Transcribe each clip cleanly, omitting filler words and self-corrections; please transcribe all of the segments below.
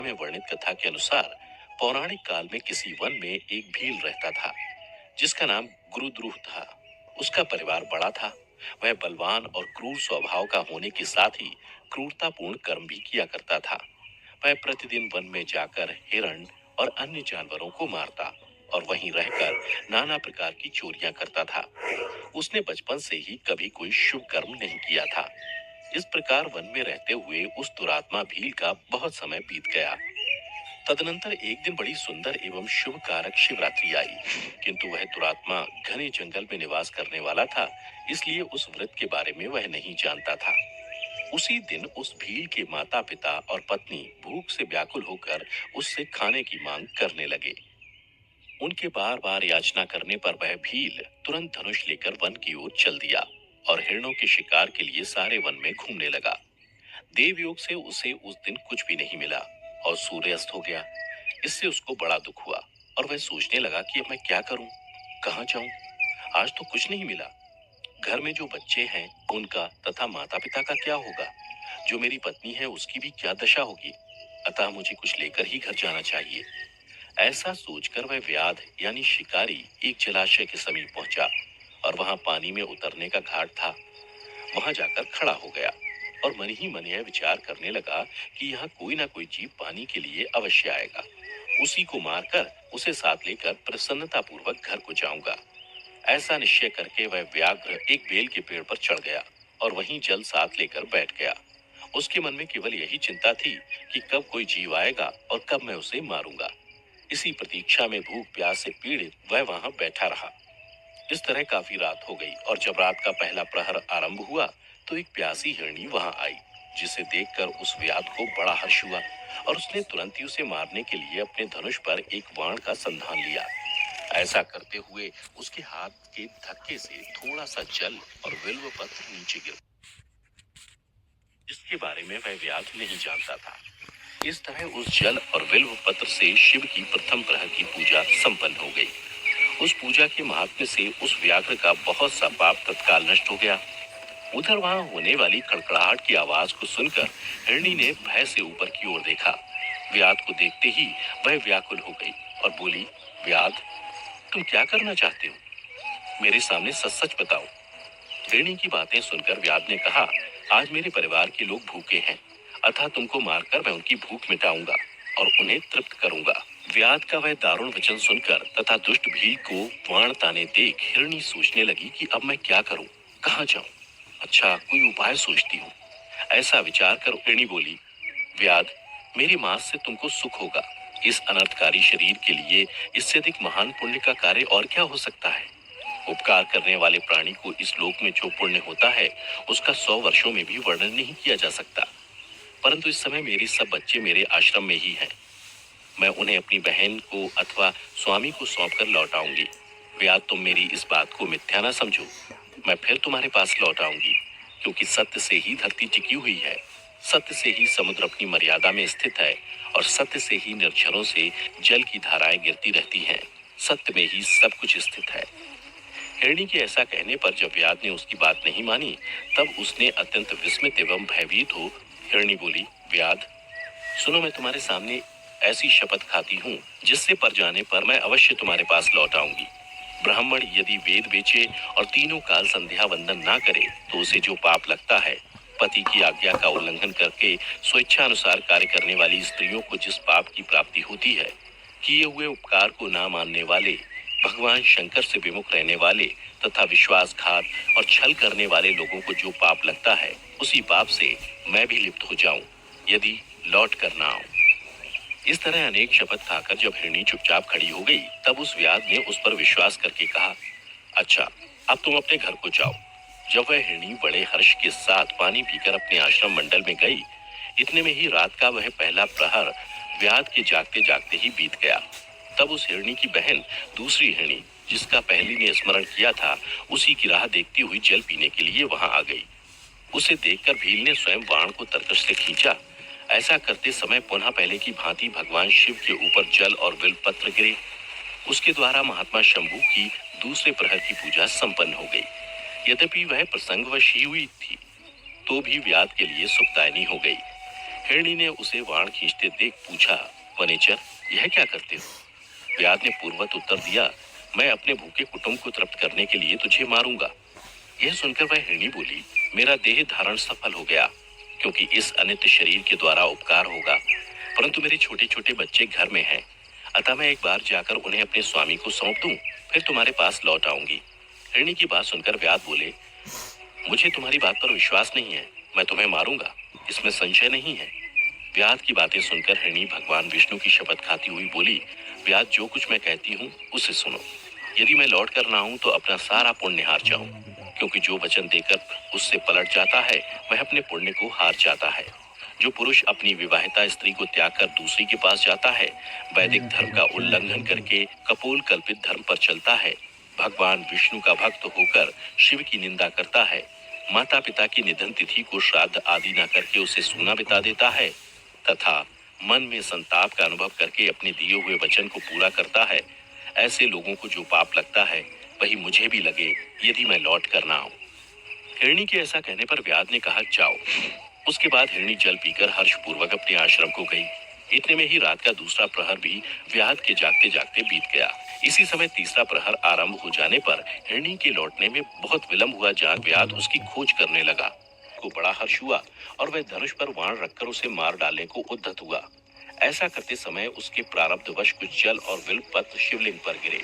में वर्णित कथा के अनुसार पौराणिक काल में किसी वन में एक भील रहता था जिसका नाम गुरुद्रुह था। उसका परिवार बड़ा था। वह बलवान और क्रूर स्वभाव का होने के साथ ही क्रूरतापूर्ण कर्म भी किया करता था। वह प्रतिदिन वन में जाकर हिरण और अन्य जानवरों को मारता और वहीं रहकर नाना प्रकार की चोरियां करता था। उसने बचपन से ही कभी कोई शुभ कर्म नहीं किया था। इस प्रकार वन में रहते हुए उस दुरात्मा भील का बहुत समय बीत गया। तदनंतर एक दिन बड़ी सुंदर एवं शुभ कारक शिवरात्रि आई, किंतु वह दुरात्मा घने जंगल में निवास करने वाला था, इसलिए उस व्रत के बारे में वह नहीं जानता था। उसी दिन उस भील के माता पिता और पत्नी भूख से व्याकुल होकर उससे खाने की मांग करने लगे। उनके बार बार याचना करने पर वह भील तुरंत धनुष लेकर वन की ओर चल दिया और हिरणों के शिकार के लिए सारे वन में घूमने लगा। देवयोग से उसे उस दिन कुछ भी नहीं मिला और सूर्य अस्त हो गया। इससे उसको बड़ा दुख हुआ और वह सोचने लगा कि अब मैं क्या करूं, कहाँ जाऊं। आज तो कुछ नहीं मिला। घर में जो बच्चे हैं उनका तथा माता पिता का क्या होगा। जो मेरी पत्नी है उसकी भी क्या दशा होगी। अतः मुझे कुछ लेकर ही घर जाना चाहिए। ऐसा सोचकर वह व्याध यानी शिकारी एक जलाशय के समीप पहुंचा और वहां पानी में उतरने का घाट था। वहां जाकर खड़ा हो गया और मन ही मन यह विचार करने लगा कि यहाँ कोई ना कोई जीव पानी के लिए अवश्य आएगा। उसी को मारकर उसे साथ लेकर प्रसन्नता पूर्वक घर को जाऊंगा। ऐसा निश्चय करके वह व्याघ्र एक बेल के पेड़ पर चढ़ गया और वहीं जल साथ लेकर बैठ गया। उसके मन में केवल यही चिंता थी कि कब कोई जीव आएगा और कब मैं उसे मारूंगा। इसी प्रतीक्षा में भूख प्यास से पीड़ित वह वहां बैठा रहा। इस तरह काफी रात हो गई और जब रात का पहला प्रहर आरंभ हुआ तो एक प्यासी हिरणी वहां आई, जिसे देखकर उस व्याध को बड़ा हर्ष हुआ और उसने तुरंत ही उसे मारने के लिए अपने धनुष पर एक बाण का संधान लिया। ऐसा करते हुए उसके हाथ के धक्के से थोड़ा सा जल और बिल्व पत्र नीचे गिर, जिसके बारे में वह व्याध नहीं जानता था। इस तरह उस जल और बिल्व पत्र से शिव की प्रथम प्रहर की पूजा संपन्न हो गई। उस पूजा के महात्म्य से उस व्याघ्र का बहुत सा पाप तत्काल नष्ट हो गया। उधर वहां होने वाली कड़कड़ाहट की आवाज को सुनकर हिरणी ने भय से ऊपर की ओर देखा। व्याध को देखते ही वह व्याकुल हो गई और बोली, व्याध, तुम क्या करना चाहते हो? मेरे सामने सच सच बताओ। हिरणी की बातें सुनकर व्याध ने कहा, आज मेरे परिवार के लोग भूखे हैं, अतः तुमको मारकर मैं उनकी भूख मिटाऊंगा और उन्हें तृप्त करूंगा। व्याध का वह दारुण वचन सुनकर तथा दुष्ट भील को वाण ताने देख हिरणी सोचने लगी कि अब मैं क्या करूं, कहाँ जाऊं। अच्छा, कोई उपाय सोचती हूँ। ऐसा विचार कर हिरणी बोली, व्याध, मेरी मांस से तुमको सुख होगा। इस अनर्थकारी शरीर के लिए इससे अधिक महान पुण्य का कार्य और क्या हो सकता है। उपकार करने वाले प्राणी को इस लोक में जो पुण्य होता है उसका 100 वर्षों में भी वर्णन नहीं किया जा सकता। परंतु इस समय मेरे सब बच्चे मेरे आश्रम में ही हैं। मैं उन्हें अपनी बहन को अथवा स्वामी को सौंप कर लौटाऊंगी। व्याध, तुम मेरी इस बात को मिथ्या न समझो। मैं फिर तुम्हारे पास लौट आऊंगी, क्योंकि सत्य से ही धरती टिकी हुई है, सत्य से ही समुद्र अपनी मर्यादा में स्थित है और सत्य से ही निर्झरों से जल की धाराएं गिरती रहती हैं। सत्य में ही सब कुछ स्थित है। हिरणी के ऐसा कहने पर जब व्याध ने उसकी बात नहीं मानी, तब उसने अत्यंत विस्मित एवं भयभीत हो हिरणी बोली, व्याध, सुनो, मैं तुम्हारे सामने ऐसी शपथ खाती हूँ जिससे पर जाने पर मैं अवश्य तुम्हारे पास लौट आऊंगी। ब्राह्मण यदि वेद बेचे और तीनों काल संध्या वंदन ना करे तो उसे जो पाप लगता है, पति की आज्ञा का उल्लंघन करके स्वेच्छा अनुसार कार्य करने वाली स्त्रियों को जिस पाप की प्राप्ति होती है, किए हुए उपकार को ना मानने वाले, भगवान शंकर से विमुख रहने वाले तथा विश्वासघात और छल करने वाले लोगों को जो पाप लगता है, उसी पाप से मैं भी लिप्त हो जाऊं यदि लौट कर ना आऊं। इस तरह अनेक शपथ खाकर जब हिरणी चुपचाप खड़ी हो गई, तब उस व्याध ने उस पर विश्वास करके कहा, अच्छा, अब तुम अपने घर को जाओ। जब वह हिरणी बड़े हर्ष के साथ पानी पीकर अपने आश्रम मंडल में गई, इतने में ही रात का वह पहला प्रहर व्याध के जागते जागते ही बीत गया। तब उस हिरणी की बहन दूसरी हिरणी, जिसका पहली ने स्मरण किया था, उसी की राह देखती हुई जल पीने के लिए वहां आ गई। उसे देखकर भील ने स्वयं बाण को तरकश से खींचा। ऐसा करते समय पुनः पहले की भांति भगवान शिव के ऊपर जल और बिल्व पत्र गिरे। उसके द्वारा महात्मा शंभू की दूसरे प्रहर की पूजा संपन्न हो गई। यद्यपि वह प्रसंगवश ही हुई थी, तो भी व्याध के लिए सुखदायिनी हो गई। हिरणी ने उसे बाण खींचते देख पूछा, वनेचर, यह क्या करते हो? व्याध ने पूर्ववत उत्तर दिया, मैं अपने भूखे कुटुंब को तृप्त करने के लिए तुझे मारूंगा। यह सुनकर वह हिरणी बोली, मेरा देह धारण सफल हो गया, क्योंकि इस अनित्य शरीर के द्वारा उपकार होगा, परंतु मेरे छोटे छोटे बच्चे घर में हैं, अतः मैं एक बार जाकर उन्हें अपने स्वामी को सौंप दूं, फिर तुम्हारे पास लौट आऊंगी। हिरणी की बात सुनकर व्याध बोले, मुझे तुम्हारी बात पर विश्वास नहीं है, मैं तुम्हें मारूंगा, इसमें संशय नहीं है। व्याध की बातें सुनकर हिरणी भगवान विष्णु की शपथ खाती हुई बोली, व्याध, जो कुछ मैं कहती हूँ उसे सुनो। यदि मैं लौट कर ना हूं तो अपना सारा पुण्य हार जाऊं, क्योंकि जो वचन देकर उससे पलट जाता है वह अपने पुण्य को हार जाता है। जो पुरुष अपनी विवाहिता स्त्री को त्याग कर दूसरी के पास जाता है, वैदिक धर्म का उल्लंघन करके कपोल कल्पित धर्म पर चलता है, भगवान विष्णु का भक्त होकर शिव की निंदा करता है, माता पिता की निधन तिथि को श्राद्ध आदि न करके उसे सूना बिता देता है, तथा मन में संताप का अनुभव करके अपने दिए हुए वचन को पूरा करता है, ऐसे लोगों को जो पाप लगता है वही मुझे भी लगे, यदि मैं लौट कर ना आऊं। हिरणी के ऐसा कहने पर व्याध ने कहा, जाओ। उसके बाद हिरणी जल पीकर हर्षपूर्वक अपने आश्रम को गई। इतने में ही रात का दूसरा प्रहर भी व्याध के जागते जागते बीत गया। इसी समय तीसरा प्रहर आरंभ हो जाने पर हिरणी के लौटने में बहुत विलंब हुआ जान व्याध उसकी खोज करने लगा। को बड़ा हर्ष हुआ और वह धनुष पर बाण रखकर उसे मार डालने को उद्यत हुआ। ऐसा करते समय उसके प्रारब्धवश कुछ जल और बिल्व पत्र शिवलिंग पर गिरे।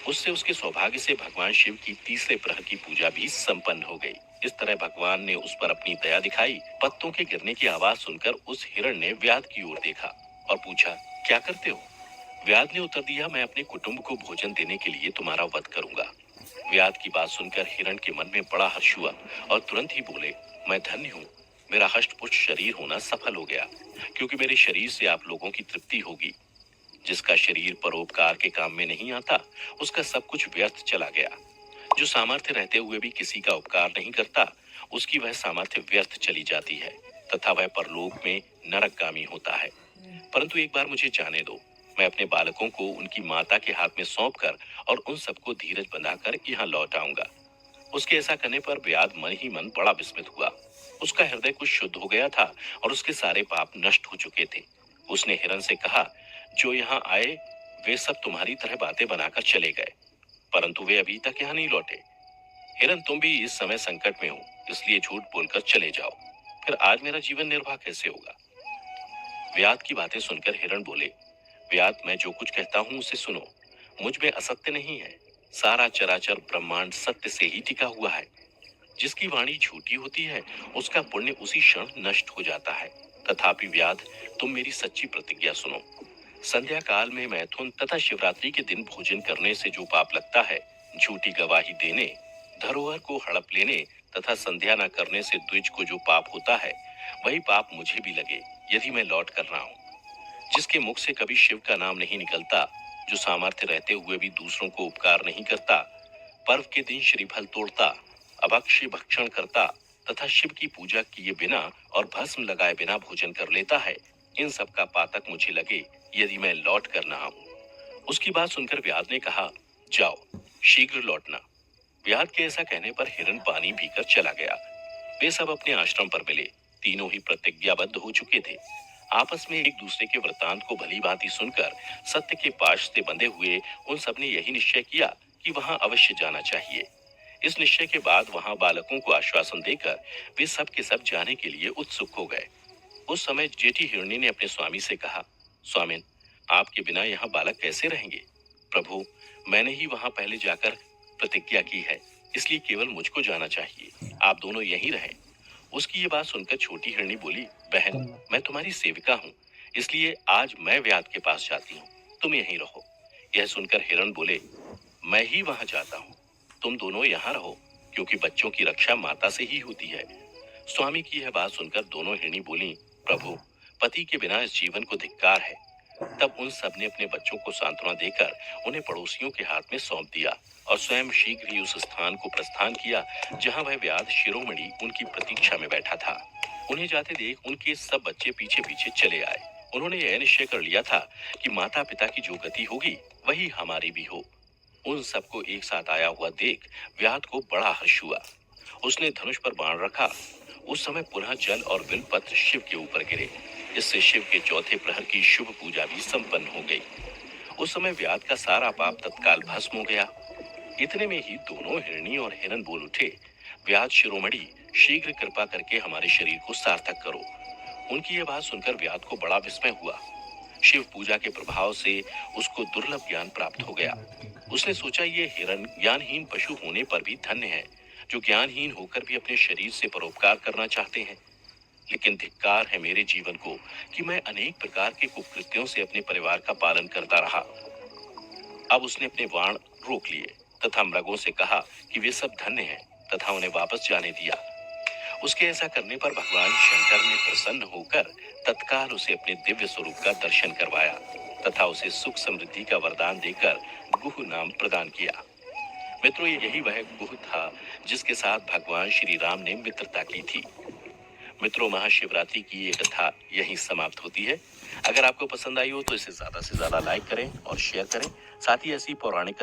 उससे उसके सौभाग्य से भगवान शिव की तीसरे प्रहर की पूजा भी संपन्न हो गई। इस तरह भगवान ने उस पर अपनी दया दिखाई। पत्तों के गिरने की आवाज सुनकर उस हिरण ने व्याध की ओर देखा और पूछा, क्या करते हो? व्याध ने उत्तर दिया, मैं अपने कुटुंब को भोजन देने के लिए तुम्हारा वध करूंगा। व्याध की बात सुनकर हिरण के मन में बड़ा हर्ष हुआ और तुरंत ही बोले, मैं धन्य हूँ, मेरा हष्टपुष्ट शरीर होना सफल हो गया, क्योंकि मेरे शरीर से आप लोगों की तृप्ति होगी। जिसका शरीर परोपकार के काम में नहीं आता, उसका सब कुछ व्यर्थ चला गया। जो सामर्थ्य रहते हुए भी किसी का उपकार नहीं करता, उसकी वह सामर्थ्य व्यर्थ चली जाती है तथा वह परलोक में नरकगामी होता है। परंतु एक बार मुझे जाने दो, मैं अपने बालकों को उनकी माता के हाथ में सौंपकर और उन सबको धीरज बंधाकर यहाँ लौट आऊंगा। उसके ऐसा करने पर व्याध मन ही मन बड़ा विस्मित हुआ। उसका हृदय कुछ शुद्ध हो गया था और उसके सारे पाप नष्ट हो चुके थे। उसने हिरण से कहा, जो यहाँ आए वे सब तुम्हारी तरह बातें बनाकर चले गए, परंतु वे अभी तक यहाँ नहीं लौटे। हिरण, तुम भी इस समय संकट में हो, इसलिए झूठ बोलकर चले जाओ, फिर आज मेरा जीवन निर्वाह कैसे होगा? व्याध की बातें सुनकर हिरण बोले, व्याध, मैं जो कुछ कहता हूँ उसे सुनो। मुझ में असत्य नहीं है, सारा चराचर ब्रह्मांड सत्य से ही टिका हुआ है। जिसकी वाणी झूठी होती है उसका पुण्य उसी क्षण नष्ट हो जाता है। तथापि व्याध, तुम मेरी सच्ची प्रतिज्ञा सुनो। संध्या काल में मैथुन तथा शिवरात्रि के दिन भोजन करने से जो पाप लगता है, झूठी गवाही देने, धरोहर को हड़प लेने तथा संध्या न करने से द्विज को जो पाप होता है, वही पाप मुझे भी लगे, यदि मैं लौट कर रहा हूँ। जिसके मुख से कभी शिव का नाम नहीं निकलता, जो सामर्थ्य रहते हुए भी दूसरों को उपकार नहीं करता, पर्व के दिन श्रीफल तोड़ता, अभक्ष्य भक्षण करता तथा शिव की पूजा किए बिना और भस्म लगाए बिना भोजन कर लेता है, इन सब का पातक मुझे लगे, यदि मैं लौट कर ना आऊं। उसकी बात सुनकर व्याध ने कहा, जाओ, शीघ्र लौटना। व्याध के ऐसा कहने पर हिरण पानी पीकर चला गया। वे सब अपने आश्रम पर मिले। तीनों ही प्रतिज्ञाबद्ध हो चुके थे। आपस में एक दूसरे के वृतांत को भली भांति सुनकर सत्य के पाश से बंधे हुए उन सब ने यही निश्चय किया कि वहां अवश्य जाना चाहिए। इस निश्चय के बाद वहां बालकों को आश्वासन देकर वे सब के सब जाने के लिए उत्सुक हो गए। उस समय जेठी हिरणी ने अपने स्वामी से कहा, स्वामिन, आपके बिना यहाँ बालक कैसे रहेंगे? प्रभु, मैंने ही वहां पहले जाकर प्रतिज्ञा की है, इसलिए केवल मुझको जाना चाहिए, आप दोनों यहीं रहें। उसकी ये बात सुनकर छोटी हिरणी बोली, बहन, मैं तुम्हारी सेविका हूँ, इसलिए आज मैं व्याध के पास जाती हूँ, तुम यहीं रहो। यह सुनकर हिरण बोले, मैं ही वहां जाता हूँ, तुम दोनों यहाँ रहो, क्योंकि बच्चों की रक्षा माता से ही होती है। स्वामी की यह बात सुनकर दोनों हिरणी बोली, प्रभु, पति के बिना इस जीवन को धिक्कार है। तब उन सब ने अपने बच्चों को सांत्वना देकर उन्हें पड़ोसियों के हाथ में सौंप दिया और स्वयं शीघ्र ही उस स्थान को प्रस्थान किया जहां वह व्याध शिरोमणि उनकी प्रतीक्षा में बैठा था। उन्हें जाते देख उनके सब बच्चे पीछे पीछे चले आए। उन्होंने यह निश्चय कर लिया था कि माता पिता की जो गति होगी वही हमारी भी हो। उन सबको एक साथ आया हुआ देख व्याध को बड़ा हर्ष हुआ। उसने धनुष पर बाण रखा। उस समय पुनः जल और बिल्व पत्र शिव के ऊपर गिरे। इससे शिव के चौथे प्रहर की शुभ पूजा भी संपन्न हो गई। उस समय व्याध का सारा पाप तत्काल भस्म हो गया। इतने में ही दोनों हिरणी और हिरन बोल उठे, व्याध शिरोमणि, शीघ्र कृपा करके हमारे शरीर को सार्थक करो। उनकी यह बात सुनकर व्याध को बड़ा विस्मय हुआ। शिव पूजा के प्रभाव से उसको दुर्लभ ज्ञान प्राप्त हो गया। उसने सोचा, ये हिरन ज्ञानहीन पशु होने पर भी धन्य है, जो ज्ञानहीन होकर भी अपने शरीर से परोपकार करना चाहते हैं। लेकिन धिक्कार है मेरे जीवन को कि मैं अनेक प्रकार के कुकृत्यों से अपने परिवार का पालन करता रहा। अब उसने अपने बाण रोक लिए तथा मृगों से कहा कि वे सब धन्य हैं तथा उन्हें वापस जाने दिया। उसके ऐसा करने पर भगवान शंकर ने प्रसन्न होकर तत्काल उसे अपने दिव्य स्वरूप का दर्शन करवाया तथा उसे सुख समृद्धि का वरदान देकर गुह नाम प्रदान किया। मित्रों, यही वह गुह था जिसके साथ भगवान श्री राम ने मित्रता की थी। मित्रों, महाशिवरात्रि की ये कथा यहीं समाप्त होती है। अगर आपको पसंद आई हो तो इसे ज्यादा से ज्यादा लाइक करें और शेयर करें। साथ ही ऐसी पौराणिक